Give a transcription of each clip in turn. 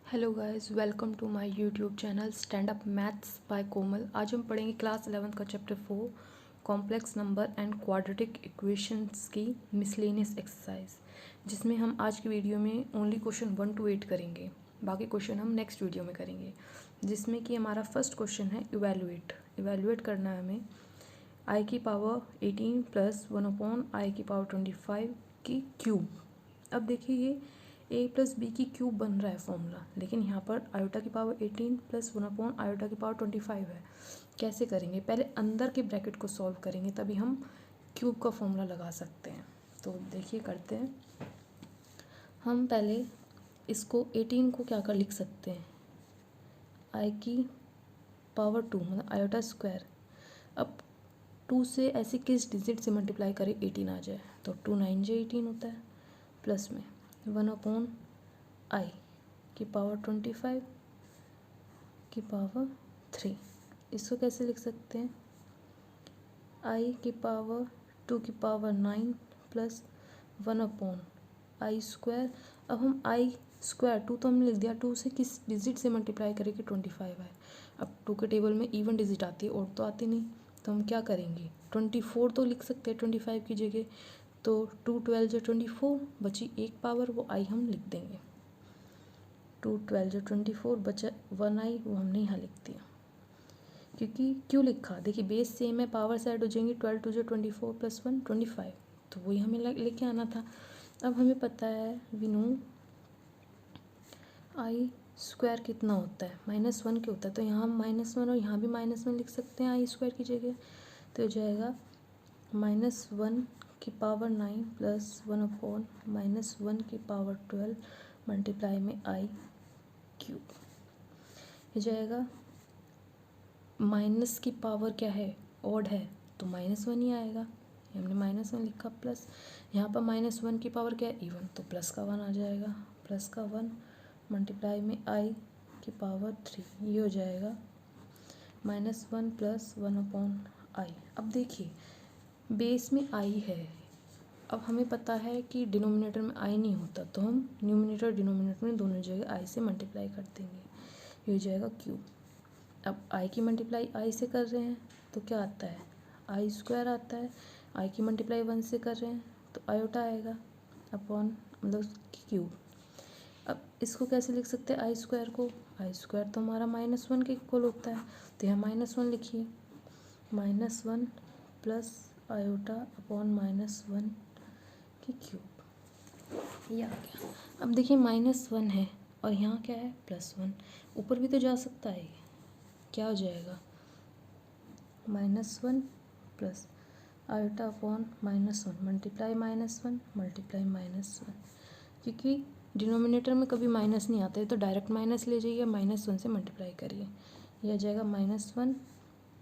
Hello guys, welcome to my YouTube channel stand up maths by Komal. आज हम पढ़ेंगे class 11 का chapter 4 complex number and quadratic equations की miscellaneous exercise, जिसमें हम आज की वीडियो में ओनली क्वेश्चन 1 to 8 करेंगे। बाकी क्वेश्चन हम नेक्स्ट वीडियो में करेंगे, जिसमें कि हमारा फर्स्ट क्वेश्चन है इवेलुएट करना है हमें आई की पावर 18 प्लस 1/i की पावर 25 की क्यूब। अब देखिए ये a प्लस बी की क्यूब बन रहा है फॉर्मूला, लेकिन यहाँ पर आयोटा की पावर 18 प्लस 1/आयोटा की पावर 25 है। कैसे करेंगे? पहले अंदर के ब्रैकेट को सॉल्व करेंगे, तभी हम क्यूब का फॉर्मूला लगा सकते हैं। तो देखिए करते हैं। हम पहले इसको 18 को क्या कर लिख सकते हैं, आई की पावर 2 मतलब आयोटा स्क्वायर। अब 2 से ऐसे किस डिजिट से मल्टीप्लाई करें 18 आ जाए, तो 2 9 जे 18 होता है, प्लस में 1/i की पावर 25 की पावर 3। इसको कैसे लिख सकते हैं, i की पावर 2 की पावर 9 प्लस 1/i स्क्वायर। अब हम i स्क्वायर 2 तो हमने लिख दिया, 2 से किस डिजिट से मल्टीप्लाई करेंगे 25 है। अब 2 के टेबल में इवन डिजिट आती है और तो आती नहीं, तो हम क्या करेंगे 24 तो लिख सकते हैं 25 की जगह। तो 2 12 जो 24 बची एक पावर, वो i हम लिख देंगे। 2 12 जो 24 बचा 1i, वो हमने यहाँ लिख दिया। क्योंकि क्यों लिखा, देखिए बेस सेम है, पावर साइड हो जाएंगी। 12 2 जो 24 प्लस 1 25, तो वही हमें लेके आना था। अब हमें पता है वी नो आई स्क्वायर कितना होता है, -1 के होता है। तो यहाँ हम -1 और यहाँ भी -1 लिख सकते हैं आई स्क्वायर की जगह। तो हो जाएगा -1 की पावर 9 प्लस 1/-1 की पावर 12 मल्टीप्लाई में आई क्यूब। हो जाएगा माइनस की पावर क्या है, ऑड है, तो -1 ही आएगा। हमने -1 लिखा, प्लस यहाँ पर -1 की पावर क्या है, इवन, तो प्लस का 1 आ जाएगा। प्लस का 1 मल्टीप्लाई में आई की पावर 3, ये हो जाएगा -1 प्लस 1/i। अब देखिए बेस में आई है, अब हमें पता है कि डिनोमिनेटर में आई नहीं होता, तो हम न्यूमिनेटर डिनोमिनेटर में दोनों जगह आई से मल्टीप्लाई कर देंगे, ये हो जाएगा क्यूब। अब आई की मल्टीप्लाई आई से कर रहे हैं तो क्या आता है, आई स्क्वायर आता है। आई की मल्टीप्लाई 1 से कर रहे हैं तो आयोटा आएगा अपॉन मतलब क्यूब। अब इसको कैसे लिख सकते हैं आई स्क्वायर को, आई स्क्वायर तो हमारा -1 के इक्वल होता है, तो यहाँ -1 लिखिए, -1 प्लस आयोटा अपॉन -1 की क्यूब, ये आ गया। अब देखिए -1 है और यहाँ क्या है +1, ऊपर भी तो जा सकता है, क्या हो जाएगा -1 plus iota upon -1 multiply -1 multiply -1। क्योंकि डिनोमिनेटर में कभी माइनस नहीं आता है, तो डायरेक्ट माइनस ले जाइए, -1 से मल्टीप्लाई करिए, यह आ जाएगा -1,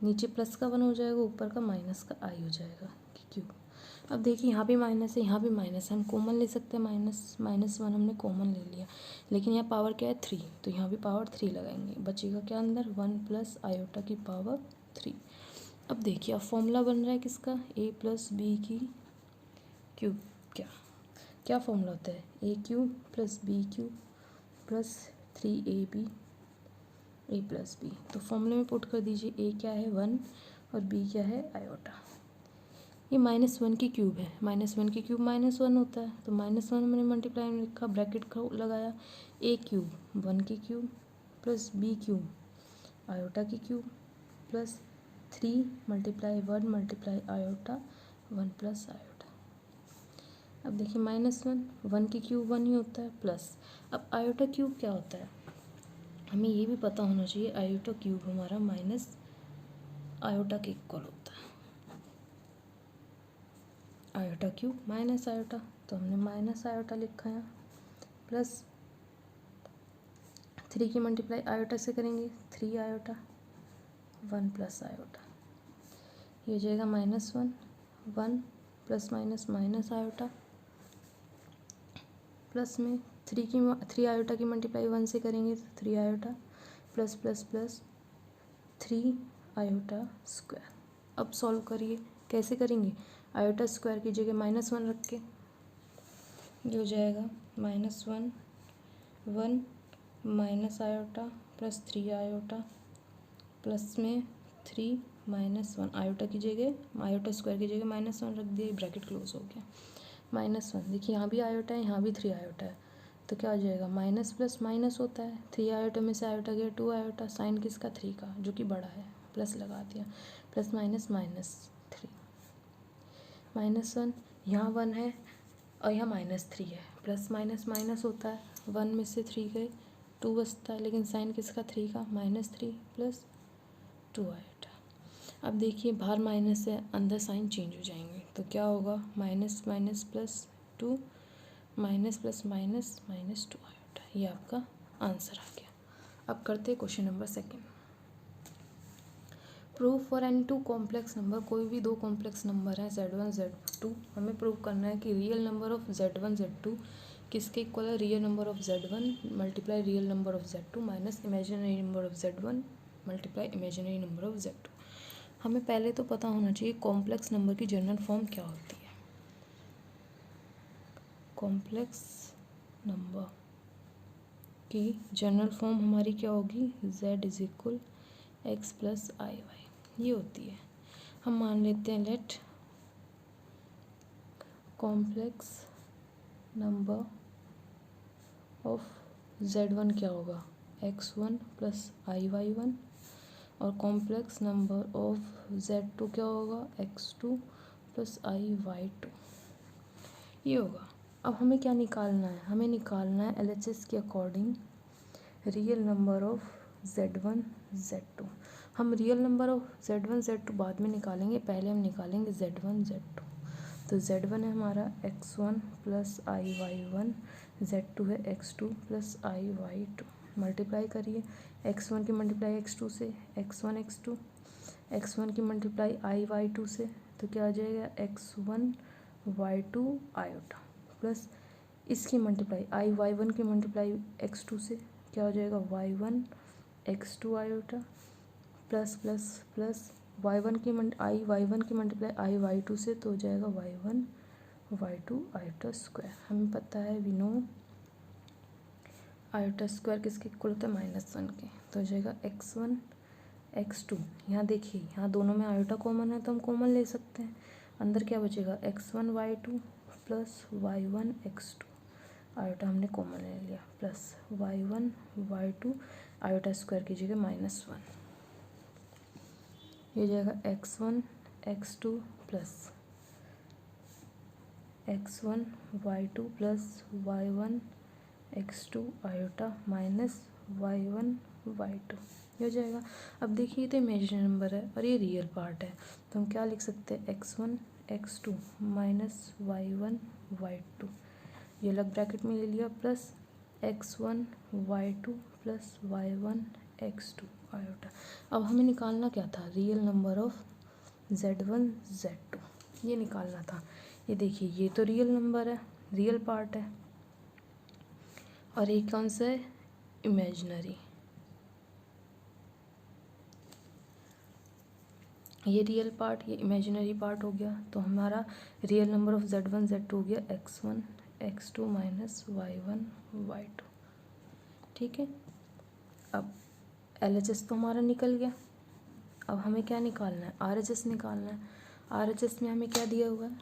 नीचे प्लस का 1 हो जाएगा, ऊपर का माइनस का आई हो जाएगा क्यूब। अब देखिए यहाँ भी माइनस है, यहाँ भी माइनस है, हम कॉमन ले सकते हैं, -1 हमने कॉमन ले लिया, लेकिन यहाँ पावर क्या है 3, तो यहाँ भी पावर 3 लगाएंगे, बचेगा क्या अंदर 1 प्लस आयोटा की पावर 3। अब देखिए अब फॉर्मूला बन रहा है किसका, a प्लस बी की क्यूब। क्या क्या फॉर्मूला होता है, A cube plus B cube plus 3ab A plus B. तो फॉर्मूले में पुट कर दीजिए, ए क्या है 1 और बी क्या है आयोटा। ये -1 की क्यूब है, -1 की क्यूब -1 होता है, तो -1 मैंने मल्टीप्लाई में लिखा, ब्रैकेट का लगाया, ए क्यूब 1 की cube plus B cube iota की cube plus 3 multiply 1 multiply iota 1 plus iota. अब देखिए -1 की क्यूब 1 ही होता है, प्लस अब आयोटा क्यूब क्या होता है, हमें ये भी पता होना चाहिए, आयोटा क्यूब हमारा माइनस आयोटा के इक्वल होता है, आयोटा क्यूब माइनस आयोटा, तो हमने माइनस आयोटा लिखा है, प्लस 3 की मल्टीप्लाई आयोटा से करेंगे 3 आयोटा 1 प्लस आयोटा, ये हो जाएगा -1 1 plus minus minus iota, plus में 3 आयोटा की मल्टीप्लाई 1 से करेंगे तो 3 iota plus plus plus 3 iota square. अब सॉल्व करिए, कैसे करेंगे, आयोटा स्क्वायर की जगह -1 रख के, ये हो जाएगा -1 1 minus iota plus 3 iota plus में 3 -1 आयोटा की जगह, आयोटा स्क्वायर की जगह -1 रख दिया, ब्रैकेट क्लोज हो गया। -1 देखिए यहाँ भी आयोटा है, यहाँ भी 3 आयोटा है, तो क्या हो जाएगा, माइनस प्लस माइनस होता है, 3 आयोटा में से आयोटा गया 2 आयोटा, साइन किसका 3 का जो कि बड़ा है, प्लस लगा दिया, प्लस -3 -1, यहाँ 1 है और यहाँ -3 है, प्लस माइनस माइनस होता है, 1 में से 3 गए 2 बचता है, लेकिन साइन किसका 3 का, -3 प्लस 2 आयोटा। अब देखिए बाहर माइनस है, अंदर साइन चेंज हो जाएंगे, तो क्या होगा, minus minus plus 2 minus plus minus -2 iota, ये आपका आंसर आ गया। अब करते हैं question number 2। Prove for any two complex number, कोई भी दो कॉम्प्लेक्स नंबर है Z1 Z2, हमें प्रूव करना है कि real number of Z1 Z2 किसके इक्वल है, real number of Z1 multiply real number of Z2 minus imaginary number of Z1 multiply imaginary number of Z2। हमें पहले तो पता होना चाहिए कॉम्प्लेक्स नंबर की जनरल फॉर्म क्या होती है। कॉम्प्लेक्स नंबर की जनरल फॉर्म हमारी क्या होगी, Z is equal x plus i y, ये होती है। हम मान लेते हैं late complex number of Z1 क्या होगा, x1 प्लस आई वाई 1, और कॉम्प्लेक्स नंबर ऑफ Z2 क्या होगा, x2 प्लस आई वाई 2, ये होगा। अब हमें क्या निकालना है, हमें निकालना है LHS के according real number of Z1 Z2। हम real number of Z1 Z2 बाद में निकालेंगे, पहले हम निकालेंगे Z1 Z2। तो Z1 है हमारा x1 plus i Y 1, Z2 है x2 plus i Y 2, multiply करिए, x1 की मल्टीप्लाई x2 से x1 x2, x1 की मल्टीप्लाई आई वाई 2 से, तो क्या आ जाएगा x1 y2 आयोटा, प्लस इसकी मल्टीप्लाई आई वाई 1 की मल्टीप्लाई x2 से, क्या हो जाएगा y1 x2 iota, plus plus plus y1 की आई y1 की मल्टीप्लाई आई y2 से, तो हो जाएगा y1 y2 आयोटा स्क्वायर। हमें पता है वी नो आयोटा स्क्वायर किसके इक्वल होता है, -1 के, तो हो जाएगा x1 x2। यहाँ देखिए यहाँ दोनों में आयोटा कॉमन है तो हम कॉमन ले सकते हैं, अंदर क्या बचेगा x1 y2 plus y1 x2, iota हमने कॉमन ले लिया, plus y1 y2 iota square की जगह -1, ये हो जाएगा x1 x2 plus x1 y2 plus y1 x2 iota minus y1 y2, ये हो जाएगा। अब देखिए ये तो इमेजिनरी नंबर है और ये रियल पार्ट है, तो हम क्या लिख सकते हैं, x1 x2 minus y1 y2, ये अलग ब्रैकेट में ले लिया, plus x1 y2 plus y1 x2 iota. अब हमें निकालना क्या था, real number of Z1 Z2, ये निकालना था। ये देखिए ये तो रियल नंबर है, रियल पार्ट है, और ये कौन सा है, इमेजिनरी, ये रियल पार्ट, ये इमेजिनरी पार्ट हो गया। तो हमारा real number of Z1 Z2 हो गया x1 x2 minus y1 y2, ठीक है। अब LHS तो हमारा निकल गया, अब हमें क्या निकालना है, RHS निकालना है। RHS में हमें क्या दिया हुआ है,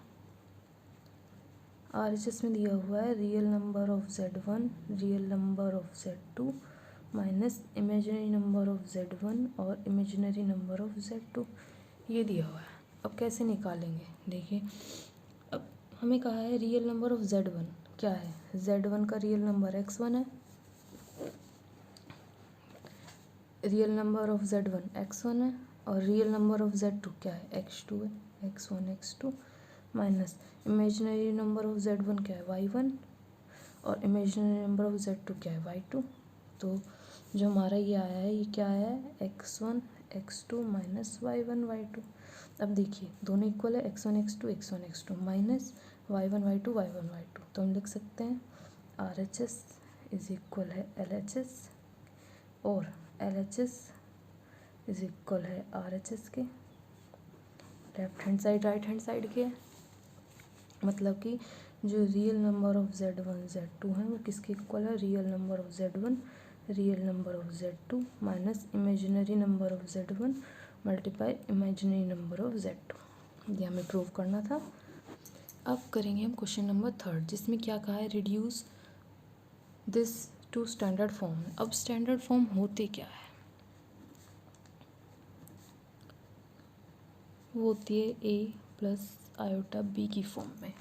RHS में दिया हुआ है real number of Z1 real number of Z2 minus imaginary number of Z1 और इमेजिनरी नंबर ऑफ Z2, ये दिया हुआ है। अब कैसे निकालेंगे, देखिए अब हमें कहा है रियल नंबर ऑफ Z1 क्या है, Z1 का रियल नंबर x1 है, real number of Z1 x1 है, और रियल नंबर ऑफ Z2 क्या है, x2 है, x1 x2 minus imaginary number of Z1 क्या है y1, और इमेजिनरी नंबर ऑफ Z2 क्या है y2। तो जो हमारा ये आया है ये क्या है, x1 x2 minus y1 y2। अब देखिए दोनों इक्वल है, x1 x2 minus y1 y2 तो हम लिख सकते हैं RHS इज इक्वल है LHS, और LHS इज इक्वल है RHS के, left hand side right hand side के, मतलब कि जो real number of Z1 Z2 है वो किसके इक्वल है, real number of Z1 real number of Z2 minus imaginary number of Z1 multiply imaginary number of Z2। ये हमें प्रूव करना था। अब करेंगे हम क्वेश्चन नंबर 3 जिसमें क्या कहा है, reduce this to standard form. अब स्टैंडर्ड फॉर्म होते क्या है, वो होती है a प्लस आयोटा b की फॉर्म में।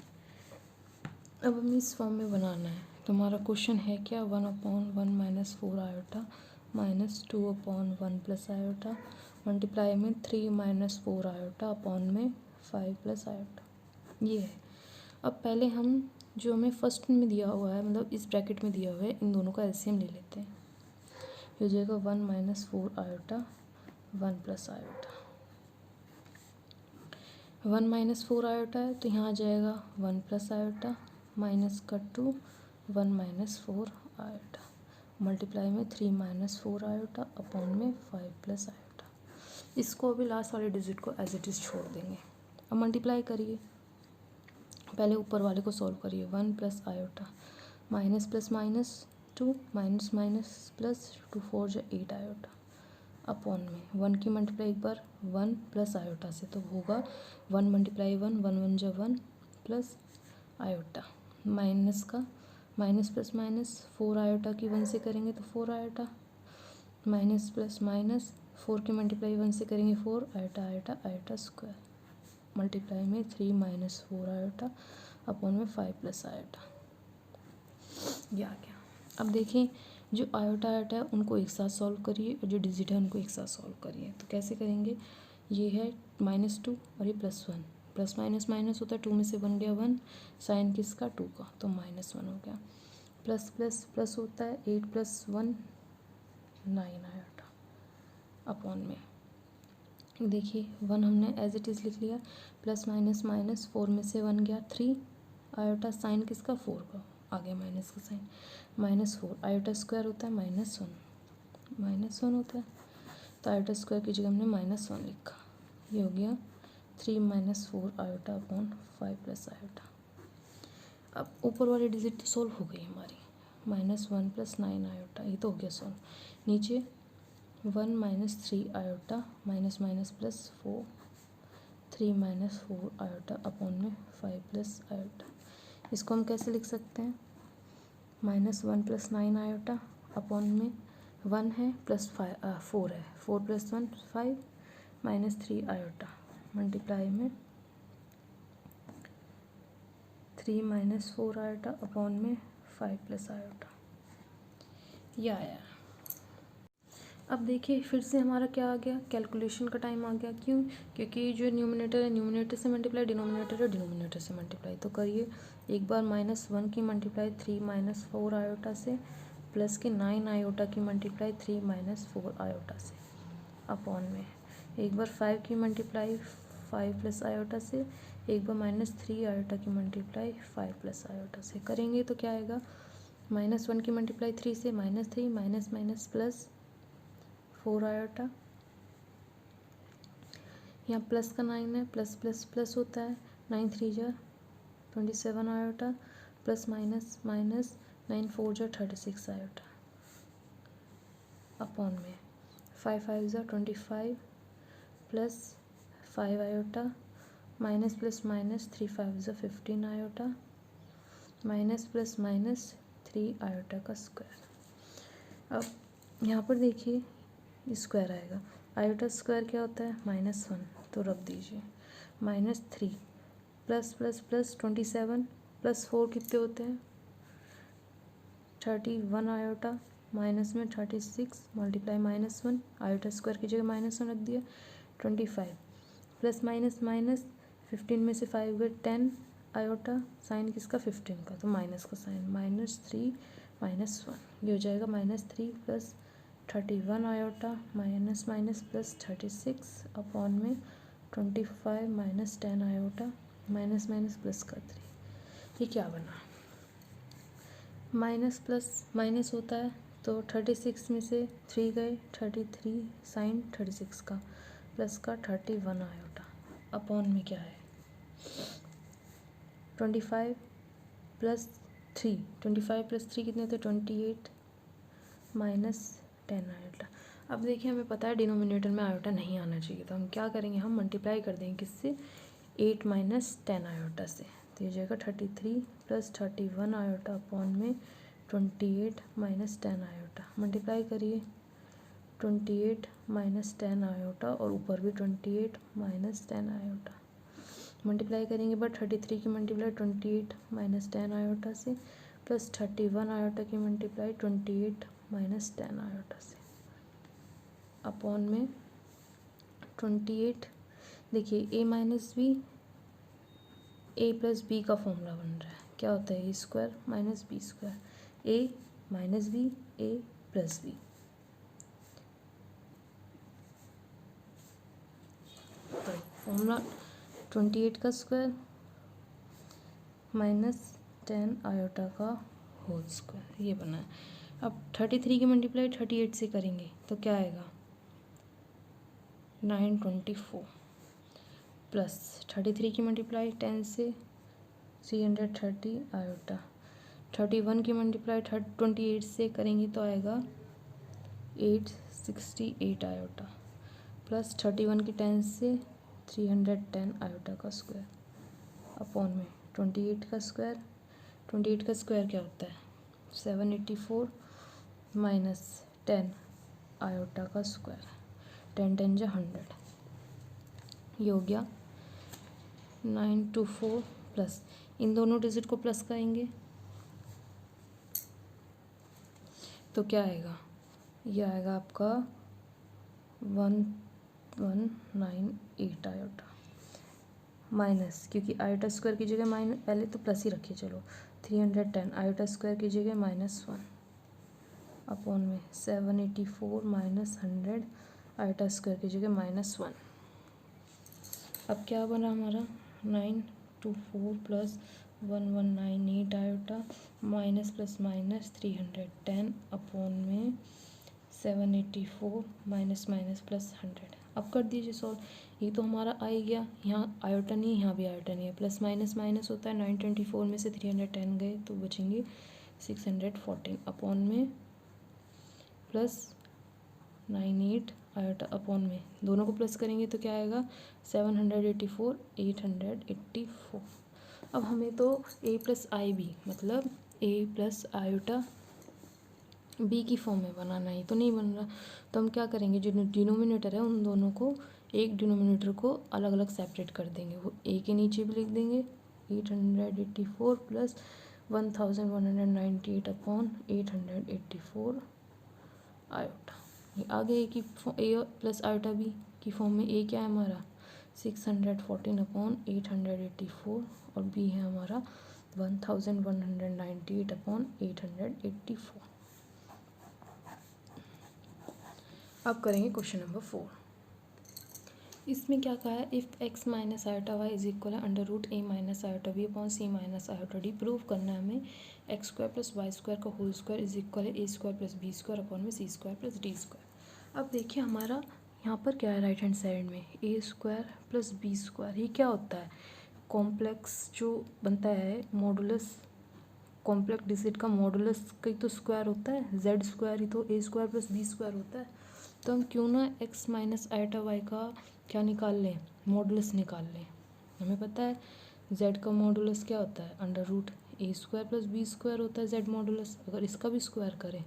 अब हमें इस फॉर्म में बनाना है। तो हमारा क्वेश्चन है क्या, 1/1 minus 4 iota minus 2/1 plus iota multiply में 3 माइनस 4 आयोटा अपॉन में 5 प्लस आयोटा, ये है। अब पहले हम जो हमें फर्स्ट में दिया हुआ है, मतलब इस ब्रैकेट में दिया हुआ है, इन दोनों का एलसीएम ले लेते हैं। ये हो जाएगा 1 minus 4 iota 1 plus iota. 1 minus 4 iota है तो यहाँ आ जाएगा 1 प्लस आयोटा माइनस का 2 1 माइनस 4 आयोटा मल्टीप्लाई में 3 माइनस 4 आयोटा अपॉन में 5 प्लस आयोटा। इसको अभी लास्ट वाले डिजिट को एज इट इज़ छोड़ देंगे। अब मल्टीप्लाई करिए, पहले ऊपर वाले को सॉल्व करिए। 1 plus iota minus plus minus 2 minus minus plus 2 4 जो 8 आयोटा अपॉन में 1 की मल्टीप्लाई एक बार 1 प्लस आयोटा से, तो होगा 1 मल्टीप्लाई 1 1 1 जो 1 प्लस आयोटा माइनस का माइनस प्लस माइनस 4 आयोटा की 1 से करेंगे तो 4 आयोटा माइनस प्लस माइनस 4 की मल्टीप्लाई 1 से करेंगे 4 iota iota iota square multiply में 3 माइनस 4 आयोटा अपॉन में 5 प्लस आयोटा, ये आ गया। अब देखिए जो आयोटा आयोटा है उनको एक साथ सॉल्व करिए और जो डिजिट है उनको एक साथ सॉल्व करिए। तो कैसे करेंगे, ये है -2 और ये +1, प्लस माइनस माइनस होता है, 2 में से 1 गया 1, साइन किसका 2 का, तो -1 हो गया। प्लस प्लस प्लस होता है 8 + 1 9 आयोटा अपॉन में, देखिए 1 हमने एज इट इज़ लिख लिया, प्लस माइनस माइनस 4 में से 1 गया 3 आयोटा, साइन किसका 4 का, आ गया माइनस का साइन, -4 आयोटा स्क्वायर होता है -1 होता है, तो आयोटा स्क्वायर की जगह हमने -1 लिखा। ये हो गया 3 minus 4 iota upon 5 plus iota. अब ऊपर वाली डिजिट तो सॉल्व हो गई हमारी, -1 + 9 आयोटा, ये तो हो गया सॉल्व। नीचे 1 minus 3 iota minus minus plus 4 3 minus 4 iota upon में 5 प्लस आयोटा। इसको हम कैसे लिख सकते हैं, -1 + 9 आयोटा अपॉन में 1 है प्लस 4 है, 4 + 1 5 -3 आयोटा मल्टीप्लाई में 3 माइनस 4 आयोटा अपॉन में 5 प्लस आयोटा, यह आया। अब देखिए फिर से हमारा क्या आ गया, कैलकुलेशन का टाइम आ गया। क्यों, क्योंकि जो न्यूमिनेटर है न्यूमिनेटर से मल्टीप्लाई, डिनोमिनेटर है डिनोमिनेटर से मल्टीप्लाई। तो करिए एक बार -1 की मल्टीप्लाई 3 माइनस 4 आयोटा से, प्लस के 9 आयोटा की मल्टीप्लाई 3 माइनस 4 आयोटा से अपॉन में, एक बार 5 की मल्टीप्लाई 5 प्लस आयोटा से, एक बार -3 आयोटा की मल्टीप्लाई 5 प्लस आयोटा से। करेंगे तो क्या आएगा, -1 की मल्टीप्लाई 3 से -3 माइनस माइनस प्लस 4 आयोटा, यहाँ प्लस का 9 है, प्लस प्लस प्लस होता है, 9 3 जा 27 आयोटा प्लस माइनस माइनस 9 4 जा 36 आयोटा अपॉन में 5 5 जा 25 plus 5 iota minus plus minus 3 5 जा 15 iota minus plus minus 3 iota का स्क्वायर। अब यहाँ पर देखिए स्क्वायर आएगा, आयोटा स्क्वायर क्या होता है -1, तो रख दीजिए -3 प्लस प्लस प्लस 27 प्लस 4 कितने होते हैं 31 आयोटा माइनस में 36 मल्टीप्लाई -1 आयोटा स्क्वायर की जगह -1 रख दिया, 25 प्लस माइनस माइनस 15 में से 5 गए 10 आयोटा, साइन किसका 15 का, तो माइनस का साइन -3 -1, ये हो जाएगा -3 plus 31 iota minus minus plus 36 upon में 25 minus 10 iota minus minus plus का 3। ये क्या बना, माइनस प्लस माइनस होता है, तो 36 में से 3 गए 33 साइन 36 का प्लस का 31 आयोटा अपॉन में क्या है 25 + 3 25 + 3 कितने होते 28 माइनस 10 आयोटा। अब देखिए हमें पता है डिनोमिनेटर में आयोटा नहीं आना चाहिए, तो हम क्या करेंगे, हम मल्टीप्लाई कर देंगे किससे, 8 माइनस 10 आयोटा से। तो ये जाएगा 33 प्लस 31 आयोटा अपॉन में 28 माइनस 10 आयोटा। मल्टीप्लाई करिए, 28 माइनस 10 आयोटा और ऊपर भी 28 माइनस 10 आयोटा। मल्टीप्लाई करेंगे बट 33 की मल्टीप्लाई 28 माइनस 10 आयोटा से प्लस 31 आयोटा की मल्टीप्लाई 28 माइनस 10 आयोटा से अपॉन में 28। देखिए ए minus b, a plus b का फॉर्मूला बन रहा है, क्या होता है, ए square minus b square, A minus b, a plus B. तो फॉर्मूला 28 का स्क्वायर माइनस 10 आयोटा का होल स्क्वायर, ये बना है। अब 33 की मल्टीप्लाई 38 से करेंगे तो क्या आएगा, 924 प्लस 33 की मल्टीप्लाई 10 से 330 आयोटा। 31 की मल्टीप्लाई 28 से करेंगे तो आएगा 868 आयोटा प्लस 31 की 10 से 310 आयोटा का स्क्वायर अपॉन में 28 का स्क्वायर। 28 का स्क्वायर क्या होता है, 784 माइनस 10 आयोटा का स्क्वायर, 10 10 जा 100, ये हो गया 924 प्लस, इन दोनों डिजिट को प्लस करेंगे तो क्या आएगा, ये आएगा आपका 1198 आयोटा माइनस, क्योंकि आयोटा स्क्वायर की जगह माइनस, पहले तो प्लस ही रखिए, चलो 310 आयोटा स्क्वायर की जगह -1 अपॉन में 784 माइनस 100 आयोटा स्क्वायर की जगह -1। अब क्या बना हमारा, 924 plus 1198 iota minus plus minus 310 upon में 784 माइनस माइनस प्लस 100। अब कर दीजिए सॉल्व, ये तो हमारा आ ही गया, यहाँ आयोटा नहीं है, यहाँ भी आयोटा नहीं है, प्लस माइनस माइनस होता है, 924 में से 310 गए तो बचेंगे 614 अपॉन में प्लस 98 आयोटा अपॉन में, दोनों को प्लस करेंगे तो क्या आएगा, 784 884। अब हमें तो a प्लस आई बी मतलब a प्लस आयोटा बी की फॉर्म में बनाना है, तो नहीं बन रहा, तो हम क्या करेंगे, जो डिनोमिनेटर है उन दोनों को, एक डिनोमिनेटर को अलग अलग सेपरेट कर देंगे, वो ए के नीचे भी लिख देंगे 884 प्लस 1198 अपॉन 884 आयोटा। ये आगे ए की ए प्लस आयोटा बी की फॉर्म में, ए क्या है हमारा 614 अपॉन 884 और बी है हमारा 1198 अपॉन 884। अब करेंगे क्वेश्चन नंबर 4। इसमें क्या कहा है, if X minus iota Y is equal है अंडर रूट ए minus iota B upon C minus iota D. Prove करना है हमें X square plus Y square का होल स्क्वायर इज इक्वल है ए square plus B square upon में C square plus D square. अब देखिए हमारा यहाँ पर क्या है, राइट हैंड साइड में A square plus B square, ये क्या होता है, कॉम्प्लेक्स जो बनता है मॉडुलस, कॉम्प्लेक्स डिजिट का मॉडुलस कहीं तो स्क्वायर होता है, जेड स्क्वायर ही तो ए स्क्वायर प्लस बी स्क्वायर होता है। तो हम क्यों ना एक्स माइनस आयोटा वाई का क्या निकाल लें, मॉडुलस निकाल लें। हमें पता है जेड का मॉडुलस क्या होता है, अंडर रूट ए स्क्वायर प्लस बी स्क्वायर होता है जेड मॉडुलस। अगर इसका भी स्क्वायर करें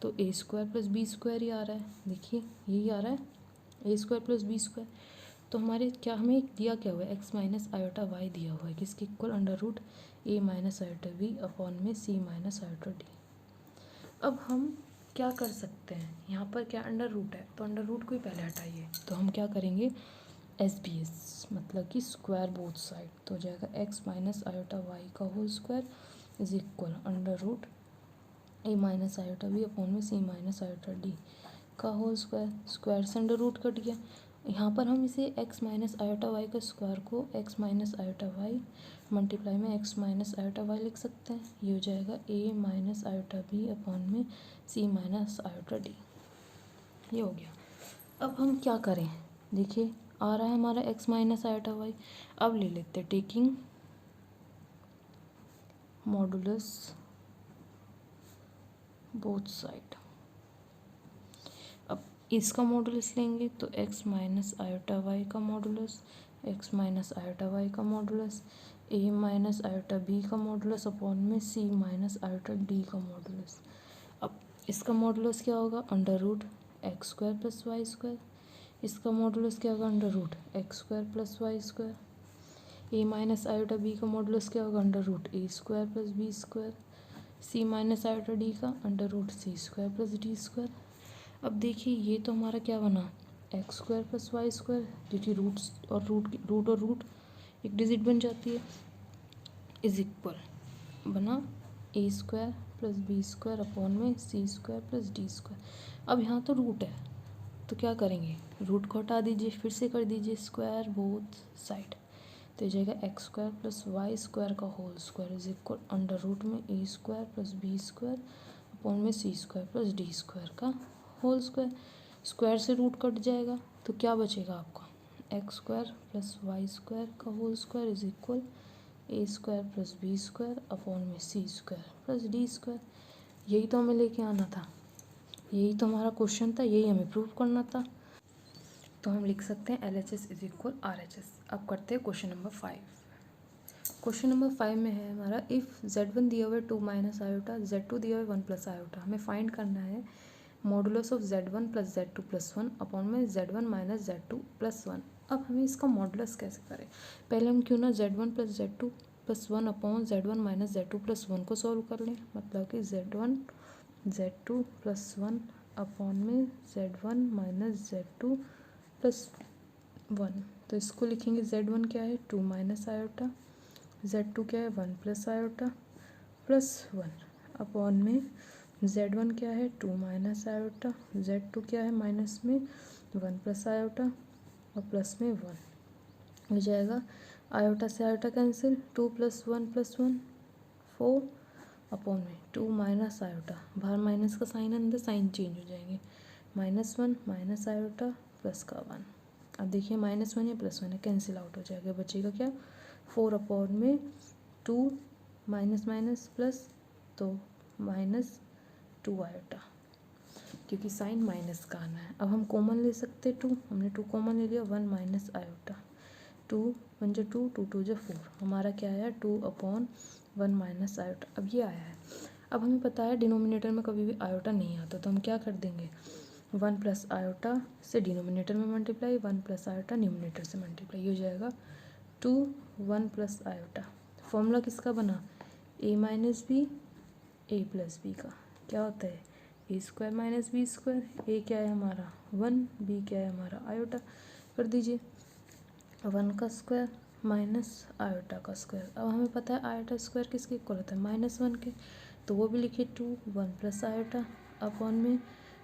तो ए स्क्वायर प्लस बी स्क्वायर ही आ रहा है, देखिए यही आ रहा है ए स्क्वायर प्लस बी स्क्वायर। तो हमारे क्या, हमें दिया क्या हुआ है, एक्स माइनस आयोटा वाई दिया हुआ है, किसके इक्वल, अंडर रूट ए माइनस आयोटा बी अपॉन में सी माइनस आयोटा डी। अब हम क्या कर सकते हैं, यहाँ पर क्या अंडर रूट है, तो अंडर रूट को ही पहले हटाइए, तो हम क्या करेंगे एस बी एस मतलब कि स्क्वायर बोथ साइड, तो हो जाएगा एक्स माइनस आयोटा वाई का whole square is equal under root A minus iota B upon में सी माइनस आयोटा डी का होल स्क्वायर। स्क्वायर से अंडर रूट कट गया, यहाँ पर हम इसे एक्स माइनस आयोटा वाई का स्क्वायर को x minus iota y multiply में एक्स माइनस आयोटा वाई लिख सकते हैं, ये हो जाएगा a minus iota B upon में सी माइनस आयोटा डी, ये हो गया। अब हम क्या करें, देखिए आ रहा है हमारा एक्स माइनस आयोटा वाई, अब ले लेते हैं टेकिंग मॉडुलस बोथ साइड, इसका मॉडुलस लेंगे तो x माइनस आयोटा वाई का modulus, x minus iota Y का modulus, a minus iota B का मॉडुलस अपॉन में c माइनस आयोटा डी का मॉडुलस। अब इसका मॉडुलस क्या होगा, under root x square plus Y square. इसका मॉडुलस क्या होगा, under root x square plus Y square. A minus iota B का मॉडुलस क्या होगा, अंडर रूट ए square plus B square. C minus iota D का under root C square plus D square. अब देखिए ये तो हमारा क्या बना, X square plus Y square, क्योंकि रूट्स और रूट एक डिजिट बन जाती है, इज इक्वल बना A square plus B square upon में C square plus D square. अब यहाँ तो रूट है तो क्या करेंगे, रूट को हटा दीजिए, फिर से कर दीजिए स्क्वायर बोथ साइड, तो ये जाएगा X square plus Y square का whole square is equal under root में A square plus B square upon में C square plus D square का होल स्क्वायर। स्क्वायर से रूट कट जाएगा तो क्या बचेगा आपका, X square plus Y square का whole square is equal A square plus B square upon में C square plus D square. यही तो हमें लेके आना था, यही तो हमारा क्वेश्चन था, यही हमें प्रूव करना था। तो हम लिख सकते हैं LHS इज इक्वल RHS। अब करते हैं क्वेश्चन नंबर 5। क्वेश्चन नंबर 5 में है हमारा, इफ़ Z1 दिया हुआ है 2 माइनस आयोटा, Z2 दिया हुआ है 1 प्लस आयोटा, हमें फाइंड करना है modulus of Z1 plus Z2 plus 1 upon में Z1 माइनस Z2 प्लस 1। अब हमें इसका मॉडुलस कैसे करें, पहले हम क्यों ना Z1 plus Z2 plus 1 upon Z1 minus Z2 plus 1 को सॉल्व कर लें, मतलब कि Z1 Z2 प्लस 1 अपॉन में Z1 माइनस Z2 प्लस 1। तो इसको लिखेंगे Z1 क्या है 2 माइनस आयोटा, Z2 क्या है 1 प्लस आयोटा प्लस 1 अपॉन में Z1 क्या है 2 माइनस आयोटा, Z2 क्या है माइनस में 1 प्लस आयोटा और प्लस में 1 हो जाएगा। आयोटा से iota cancel, 2 plus 1 plus 1 4 upon में 2 माइनस आयोटा, बाहर माइनस का साइन अंदर साइन चेंज हो जाएंगे, -1 माइनस आयोटा प्लस का 1। अब देखिए -1 या +1 है, कैंसिल आउट हो जाएगा, बचेगा क्या 4 अपॉन में 2 माइनस माइनस प्लस, तो -2 आयोटा, क्योंकि साइन माइनस का आना है। अब हम कॉमन ले सकते 2, हमने 2 कॉमन ले लिया, 1 माइनस आयोटा, 2 1 जो 2 2 2 जो 4, हमारा क्या आया 2 अपॉन 1 माइनस आयोटा। अब ये आया है। अब हमें पता है डिनोमिनेटर में कभी भी आयोटा नहीं आता, तो हम क्या कर देंगे 1 प्लस आयोटा से डिनोमिनेटर में मल्टीप्लाई, 1 प्लस आयोटा न्यूमिनेटर से मल्टीप्लाई, हो जाएगा 2 1 प्लस आयोटा। फॉर्मूला किसका बना, a minus b a plus b का, क्या होता है ए square minus b square, a क्या है हमारा 1, बी क्या है हमारा आयोटा, कर दीजिए 1 का स्क्वायर माइनस आयोटा का स्क्वायर। अब हमें पता है आयोटा स्क्वायर किसके इक्वल होता है -1 के, तो वो भी लिखिए 2 1 प्लस आयोटा अपॉन में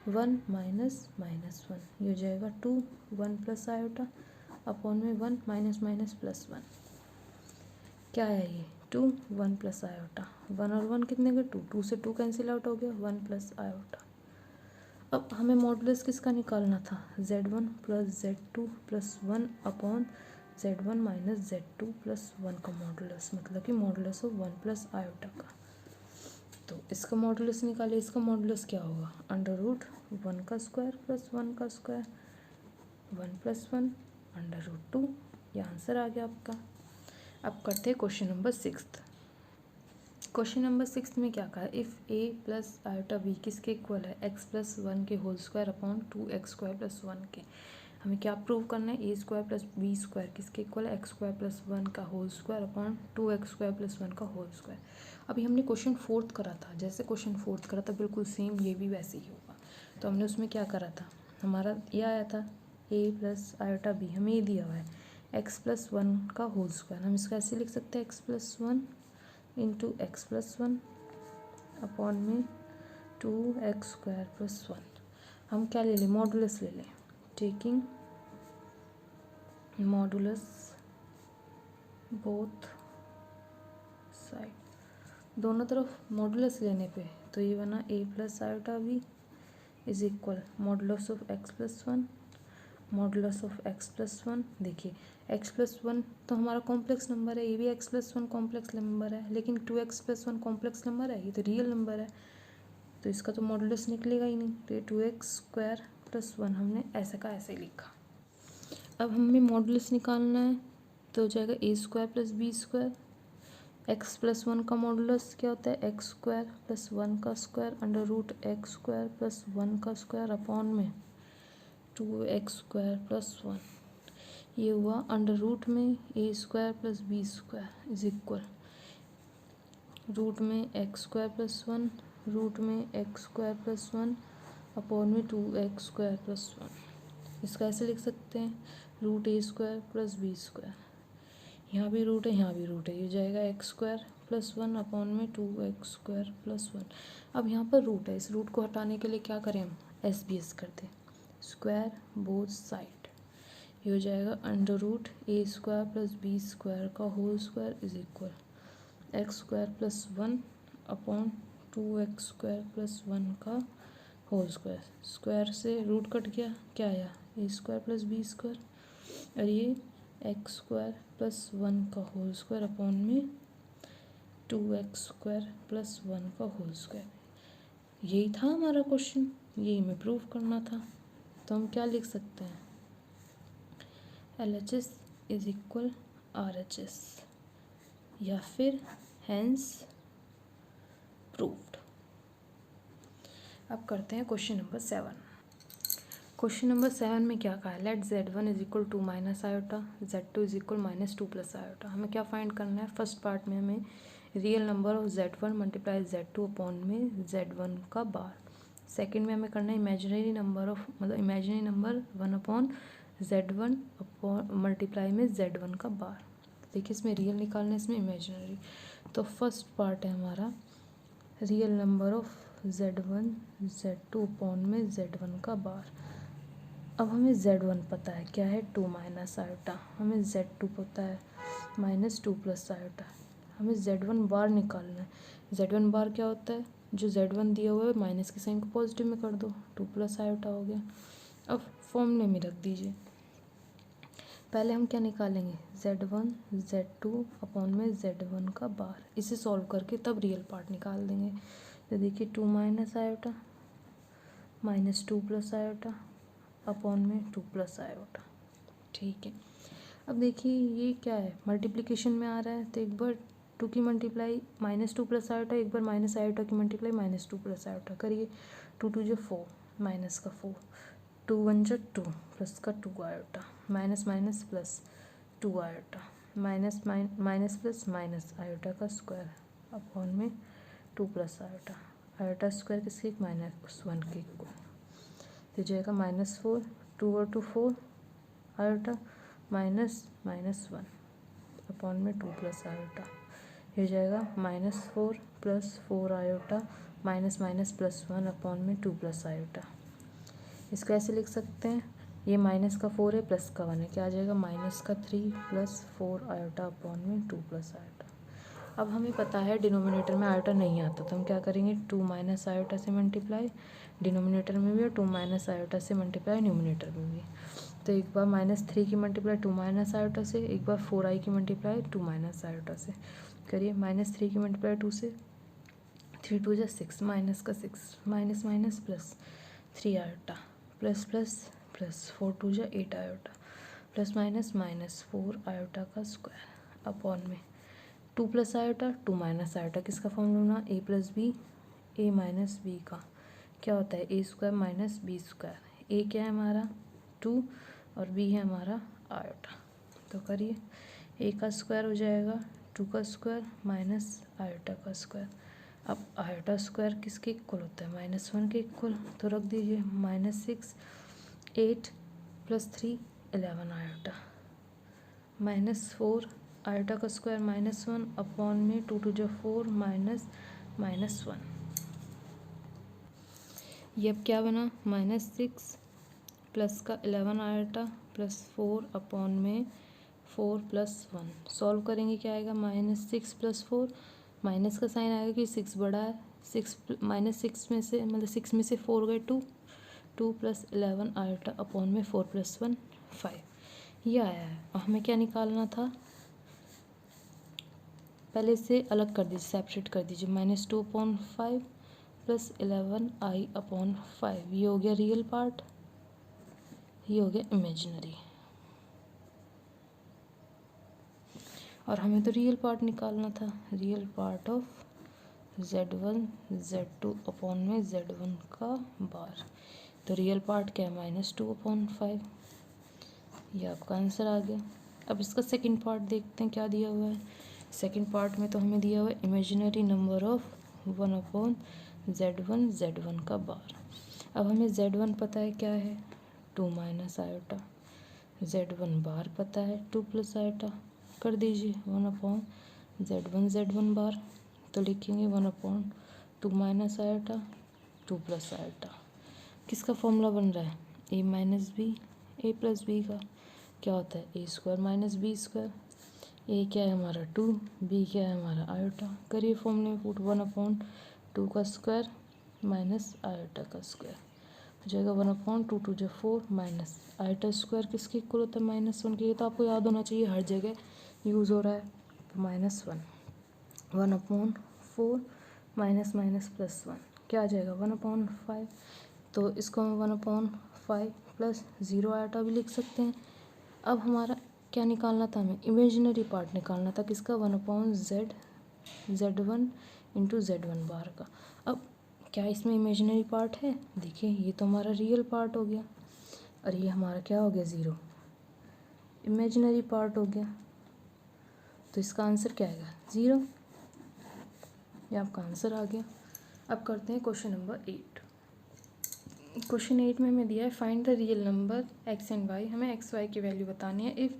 1 माइनस माइनस 1, ये हो जाएगा 2 1 प्लस आयोटा अपॉन में 1 माइनस माइनस प्लस 1। क्या है ये 2 1 प्लस आयोटा, 1 और 1 कितने के 2, 2 से 2 कैंसिल आउट हो गया, 1 प्लस आयोटा। अब हमें मॉडुलस किसका निकालना था, Z1 plus Z2 plus 1 upon Z1 minus Z2 plus 1 का मॉडुलस, मतलब कि मॉडुलस ऑफ 1 प्लस आयोटा का। तो इसका मॉडुलस निकालिए, इसका मॉडुलस क्या होगा, अंडर रूट 1 का स्क्वायर प्लस 1 का स्क्वायर, 1 प्लस 1 अंडर रूट 2, ये आंसर आ गया आपका। अब करते हैं क्वेश्चन नंबर 6। क्वेश्चन नंबर 6 में क्या कहा है, if a plus iota b किसके इक्वल है, x प्लस 1 के whole square upon 2x square plus 1 के। हमें क्या प्रूव करना है, a square plus b square किसके इक्वल है, x स्क्वायर प्लस 1 का whole square upon 2x square plus 1 का होल स्क्वायर। अभी हमने क्वेश्चन 4th करा था, जैसे क्वेश्चन 4th करा था बिल्कुल सेम ये भी वैसे ही होगा। तो हमने उसमें क्या करा था, हमारा ये आया था a प्लस आयोटा b, हमें ये दिया हुआ है x प्लस 1 का होल स्क्वायर, हम इसका ऐसे लिख सकते हैं x plus 1 into x plus 1 upon में 2x स्क्वायर प्लस 1। हम क्या ले लें, मॉडुलस ले लें, टेकिंग मॉडुलस बोथ साइड, दोनों तरफ मॉडुलस लेने पे तो ये बना a plus iota b is equal modulus of x plus 1 modulus of x plus 1। देखिए x प्लस 1 तो हमारा कॉम्प्लेक्स नंबर है, ये भी x प्लस 1 कॉम्प्लेक्स नंबर है, लेकिन 2x प्लस 1 कॉम्प्लेक्स नंबर है, ये तो रियल नंबर है, तो इसका तो मॉडुलस निकलेगा ही नहीं, तो ये 2x स्क्वायर प्लस 1 हमने ऐसे का ऐसे लिखा। अब हमें मॉडुलस निकालना है, तो हो जाएगा A square plus B square. X plus 1 का मॉडुलस क्या होता है, एक्स स्क्वायर प्लस 1 का square under root x square plus 1 का स्क्वायर अपॉन में 2x स्क्वायर प्लस 1। ये हुआ अंडर रूट में A square plus B square is equal root में एक्स स्क्वायर प्लस 1 रूट में एक्स स्क्वायर प्लस 1 अपॉन में 2x square plus 1। इसका ऐसे लिख सकते हैं रूट ए स्क्वायर प्लस बी स्क्वायर, यहाँ भी रूट है यहाँ भी रूट है, ये जाएगा एक्स स्क्वायर प्लस 1 अपॉन में 2x स्क्वायर प्लस 1। अब यहाँ पर रूट है, इस रूट को हटाने के लिए क्या करें हम, एस बी एस कर दें, स्क्वायर बोथ साइड। ये हो जाएगा अंडर रूट ए स्क्वायर प्लस बी स्क्वायर का whole square is equal x square plus 1 upon 2x square plus 1 का होल स्क्वायर। स्क्वायर से रूट कट गया, क्या आया, a square plus B square, और ये एक्स स्क्वायर प्लस 1 का होल स्क्वायर अपॉन में 2x स्क्वायर प्लस 1 का होल स्क्वायर। यही था हमारा क्वेश्चन, यही हमें प्रूव करना था। तो हम क्या लिख सकते हैं, LHS इज इक्वल RHS, या फिर हैंस प्रूव्ड। अब करते हैं क्वेश्चन नंबर 7। क्वेश्चन नंबर 7 में क्या कहा है, let Z1 is equal to minus iota, Z2 is equal minus 2 plus iota. हमें क्या फाइंड करना है, फर्स्ट पार्ट में हमें real number of Z1 multiply Z2 upon में Z1 का बार। सेकंड में हमें करना है इमेजिनरी नंबर ऑफ, मतलब imaginary number 1 upon Z1 upon multiply में Z1 का बार। देखिए इसमें रियल निकालना है, इसमें इमेजिनरी। तो फर्स्ट पार्ट है हमारा real number of Z1 Z2 upon में Z1 का बार। अब हमें Z1 पता है क्या है, 2 माइनस आयोटा, हमें Z2 पता है माइनस 2 प्लस आयोटा। हमें Z1 बार निकालना है। Z1 बार क्या होता है, जो Z1 दिया हुआ है माइनस के साइन को पॉजिटिव में कर दो, 2 प्लस आयोटा हो गया। अब फॉर्मूले में रख दीजिए। पहले हम क्या निकालेंगे, Z1 Z2 अपॉन में Z1 का बार। इसे सॉल्व करके तब रियल पार्ट निकाल देंगे। तो देखिए 2 minus iota minus 2 plus iota upon में 2 प्लस आयोटा, ठीक है। अब देखिए ये क्या है, मल्टीप्लिकेशन में आ रहा है, तो एक बार 2 की मल्टीप्लाई माइनस 2 प्लस आयोटा, एक बार माइनस आयोटा की मल्टीप्लाई माइनस 2 प्लस आयोटा करिए। 2 2 जो 4 माइनस का 4, 2 1 जो 2 प्लस का 2 iota, minus minus plus 2 iota, minus minus plus minus iota का स्क्वायर अपॉन में 2 प्लस आयोटा। आयोटा स्क्वायर किसके, माइनस 1 के इक्वल। तो जाएगा माइनस 4, 2 और 2 4 आयोटा माइनस माइनस 1 अपॉन में 2 प्लस आयोटा। ये जाएगा minus 4 plus 4 iota minus minus plus 1 upon में 2 प्लस आयोटा। इसको ऐसे लिख सकते हैं, ये माइनस का 4 है प्लस का 1 है, क्या आ जाएगा माइनस का 3 प्लस 4 आयोटा अपॉन में 2 प्लस आयोटा। अब हमें पता है डिनोमिनेटर में आयोटा नहीं आता, तो हम क्या करेंगे, 2 माइनस आयोटा से मल्टीप्लाई डिनोमिनेटर में भी और 2 माइनस आयोटा से मल्टीप्लाई न्यूमिनेटर में भी। तो एक बार माइनस 3 की मल्टीप्लाई 2 माइनस आयोटा से, एक बार 4i की मल्टीप्लाई 2 माइनस आयोटा से करिए। माइनस 3 की मल्टीप्लाई 2 से, 3 2 जा 6 माइनस का 6 minus minus plus 3 iota plus plus plus 4 2 जा 8 iota plus minus minus 4 iota का स्क्वायर अपॉन में 2 प्लस आयोटा 2 माइनस आयोटा। किसका फॉर्मूला, ए प्लस बी, ए माइनस बी का क्या होता है, ए square minus b square. A क्या है हमारा 2 और बी है हमारा आयोटा। तो करिए, ए का स्क्वायर हो जाएगा 2 का स्क्वायर माइनस आयोटा का स्क्वायर। अब आयोटा स्क्वायर किसके इक्वल होता है, माइनस 1 के इक्वल। तो रख दीजिए minus 6 8 plus 3 11 iota minus 4 iota का स्क्वायर माइनस 1 अपॉन में 2 2 जो 4 माइनस माइनस 1। ये अब क्या बना, माइनस 6 प्लस का 11 आयोटा प्लस 4 अपॉन में 4 प्लस 1। सॉल्व करेंगे क्या आएगा, माइनस 6 प्लस 4, माइनस का साइन आएगा कि 6 बड़ा है, 6 माइनस 6 में से, मतलब 6 में से 4 गए 2, 2 प्लस 11 आयोटा अपॉन में 4 प्लस 1 5। ये आया है। और हमें क्या निकालना था, पहले इसे अलग कर दीजिए, सेपरेट कर दीजिए, माइनस 2 अपॉन 5 प्लस 11 आई अपॉन 5। ये हो गया रियल पार्ट, ये हो गया इमेजिनरी। और हमें तो रियल पार्ट निकालना था, real part of z1 z2 upon में z1 का बार। तो रियल पार्ट क्या है, -2/5। ये आपका आंसर आ गया। अब इसका सेकंड पार्ट देखते हैं क्या दिया हुआ है। सेकंड पार्ट में तो हमें दिया हुआ है imaginary number of 1/z1 z1 का बार। अब हमें z1 पता है क्या है, 2 माइनस आयोटा। z1 बार पता है 2 प्लस आयोटा। कर दीजिए 1/z1 z1 बार। तो लिखेंगे 1/2 माइनस आयोटा 2 प्लस आयोटा। किसका फॉर्मूला बन रहा है, a minus b a plus b का। क्या होता है, a square minus b square. a क्या है हमारा 2, b क्या है हमारा आयोटा। करिए फॉर्मूले में पुट, 1/2 का स्क्वायर माइनस आयोटा का स्क्वायर हो जाएगा 1/2, 2 जो 4 माइनस आयोटा स्क्वायर किसके इक्वल होता है, -1 के। तो आपको याद होना चाहिए, हर जगह यूज़ हो रहा है। तो -1 1/4 माइनस माइनस प्लस 1 क्या आ जाएगा 1/5। तो इसको हम 1/5 प्लस 0 आयोटा भी लिख सकते हैं। अब हमारा क्या निकालना था, हमें इमेजिनरी पार्ट निकालना था किसका, 1/z z1 इंटू z1 बार का। अब क्या इसमें इमेजिनरी पार्ट है, देखिए ये तो हमारा रियल पार्ट हो गया और ये हमारा क्या हो गया 0, इमेजिनरी पार्ट हो गया। तो इसका आंसर क्या आएगा 0। ये आपका आंसर आ गया। अब करते हैं क्वेश्चन नंबर 8। क्वेश्चन 8 में हमें दिया है find the real number x and y। हमें x y की वैल्यू बतानी है। If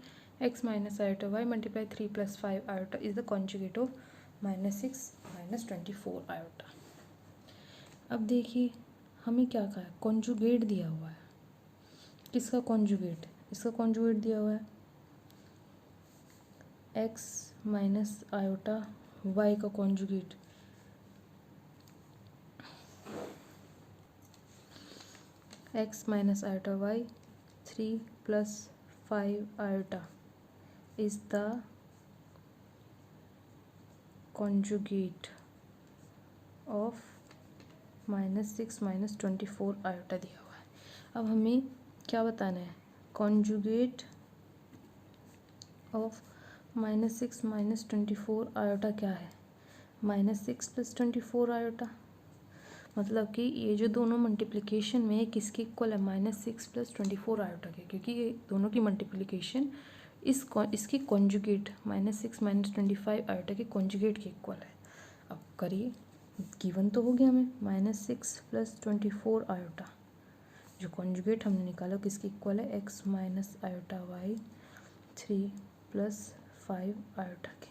x minus iota y multiply 3 + 5 iota is the conjugate of -6 - 24 iota. अब देखिए हमें क्या कहा है, कॉन्जुगेट दिया हुआ है। किसका कॉन्जुगेट, इसका कॉन्जुगेट दिया हुआ है x माइनस आयोटा y का conjugate. x minus iota y 3 + 5 iota is the conjugate of -6 - 24 iota दिया हुआ है। अब हमें क्या बताना है, कॉन्जुगेट ऑफ -6 - 24 आयोटा क्या है, -6 + 24 आयोटा। मतलब कि ये जो दोनों मल्टीप्लिकेशन में है किसके इक्वल है, -6 + 24 आयोटा के, क्योंकि ये दोनों की मल्टीप्लिकेशन इसकी कॉन्जुगेट -6 - 25 आयोटा के कॉन्जुगेट के इक्वल है। अब करिए, गिवन तो हो गया हमें -6 + 24 आयोटा, जो कॉन्जुगेट हमने निकाला किसके इक्वल है, x minus iota y 3 + 5 iota के,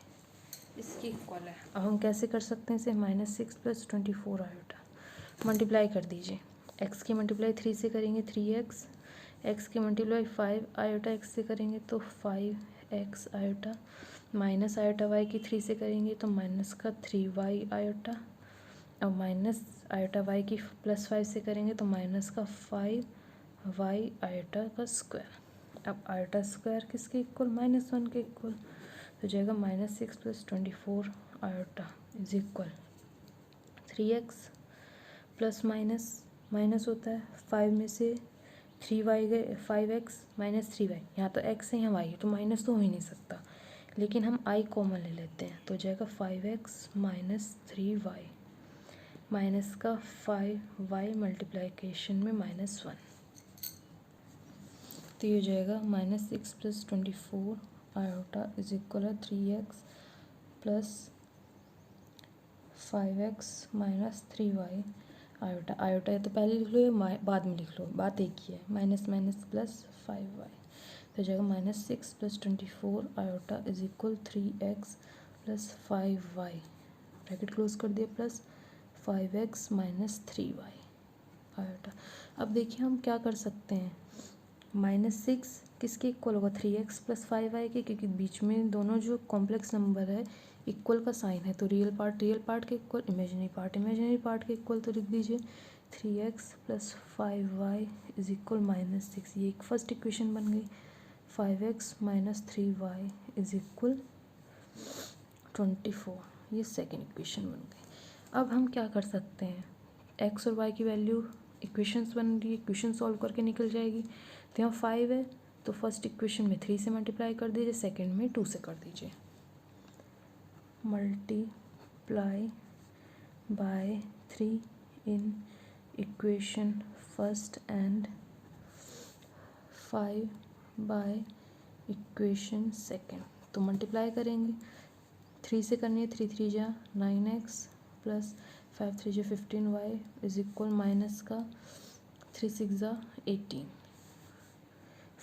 इसके इक्वल है। अब हम कैसे कर सकते हैं इसे, -6 + 24 आयोटा मल्टीप्लाई कर दीजिए। x की मल्टीप्लाई 3 से करेंगे 3x, x की मल्टीप्लाई 5 आयोटा x से करेंगे तो 5x iota, minus iota y की 3 से करेंगे तो माइनस का 3y आयोटा, अब माइनस आयोटा y की +5 से करेंगे तो माइनस का 5y आयोटा का स्क्वायर। अब आयोटा स्क्वायर किसके इक्वल, -1 के इक्वल। तो जाएगा -6 + 24 iota is equal 3x plus minus minus होता है 5 में से 3y गए, 5x - 3y, यहाँ तो x है यहाँ y है तो माइनस तो हो ही नहीं सकता, लेकिन हम i कॉमन ले लेते हैं तो जाएगा 5x - 3y माइनस का 5y मल्टीप्लिकेशन में -1, तो ये हो जाएगा -6 + 24 iota is equal 3x plus 5x - 3y iota. Iota है तो पहले लिख लो या बाद में लिख लो, बात एक ही है, माइनस माइनस प्लस 5y तो जाएगा -6 + 24 iota is equal 3x plus 5y, bracket close कर दिया, प्लस 5x - 3y आयोटा। अब देखिए हम क्या कर सकते हैं, -6 किसके इक्वल होगा, 3x प्लस 5y के, क्योंकि बीच में दोनों जो कॉम्प्लेक्स नंबर है इक्वल का साइन है, तो रियल पार्ट के इक्वल, इमेजिनरी पार्ट के इक्वल, तो लिख दीजिए 3x plus 5y is equal -6, ये एक फर्स्ट इक्वेशन बन गई। 5x - 3y इज इक्वल 24, ये सेकेंड इक्वेशन बन गई। अब हम क्या कर सकते हैं, x और y की वैल्यू इक्वेशंस बन रही है, इक्वेशन सॉल्व करके निकल जाएगी। तो यहाँ 5 है तो फर्स्ट इक्वेशन में 3 से मल्टीप्लाई कर दीजिए, सेकेंड में 2 से कर दीजिए। Multiply by 3 in equation first and 5 by equation second. तो मल्टीप्लाई करेंगे, 3 से करनी है, 3 3 जा 9x प्लस 5 3 जा 15y इज इक्वल माइनस का 3 6 जा 18।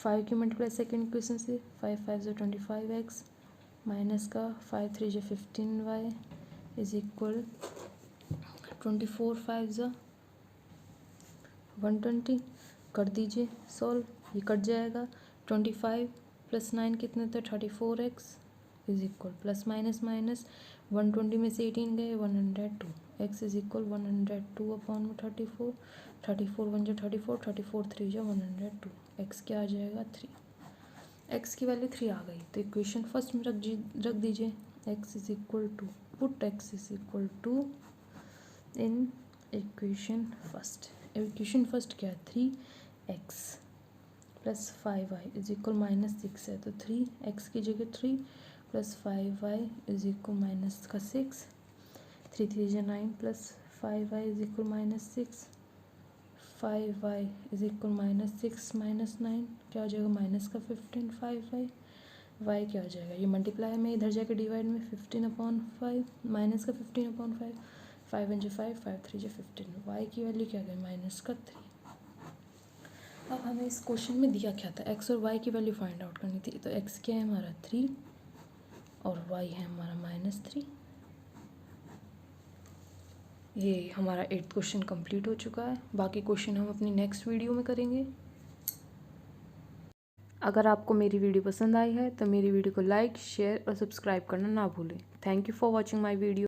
5 की मल्टीप्लाई सेकेंड इक्वेशन से, 5 5 जा 25x माइनस का 5 3 जा 15y इज इक्वल 24 5 जा 120। कर दीजिए सॉल्व, ये कट जाएगा। 25 प्लस 9 कितने थे, 34x is equal plus minus minus 120 में से 18 गए 102, x इज इक्वल 102 अपॉन में 34, 34 1 जा 34, 34 3 जा 102, x क्या आ जाएगा 3। x की वैल्यू 3 आ गई तो इक्वेशन फर्स्ट में रख दीजिए, x is equal to put x is equal to in equation first. Equation first क्या है 3x plus 5y is equal minus 6 है तो 3x की जगह 3 plus 5y is equal minus का 6, 3 3 जा 9 plus 5y is equal minus 6, 5y is equal minus 6 minus 9 क्या हो जाएगा माइनस का 15, 5y y क्या हो जाएगा, ये मल्टीप्लाई में इधर जाके डिवाइड में 15/5 माइनस का 15/5, 5 1 जा 5 5 3 जा 15, y की वैल्यू क्या गई माइनस का 3। अब हमें इस क्वेश्चन में दिया क्या था, x और y की वैल्यू फाइंड आउट करनी थी। तो x क्या है हमारा 3 और y है हमारा -3। ये हमारा 8th क्वेश्चन कंप्लीट हो चुका है। बाकी क्वेश्चन हम अपनी नेक्स्ट वीडियो में करेंगे। अगर आपको मेरी वीडियो पसंद आई है तो मेरी वीडियो को लाइक शेयर और सब्सक्राइब करना ना भूलें। Thank you for watching my video.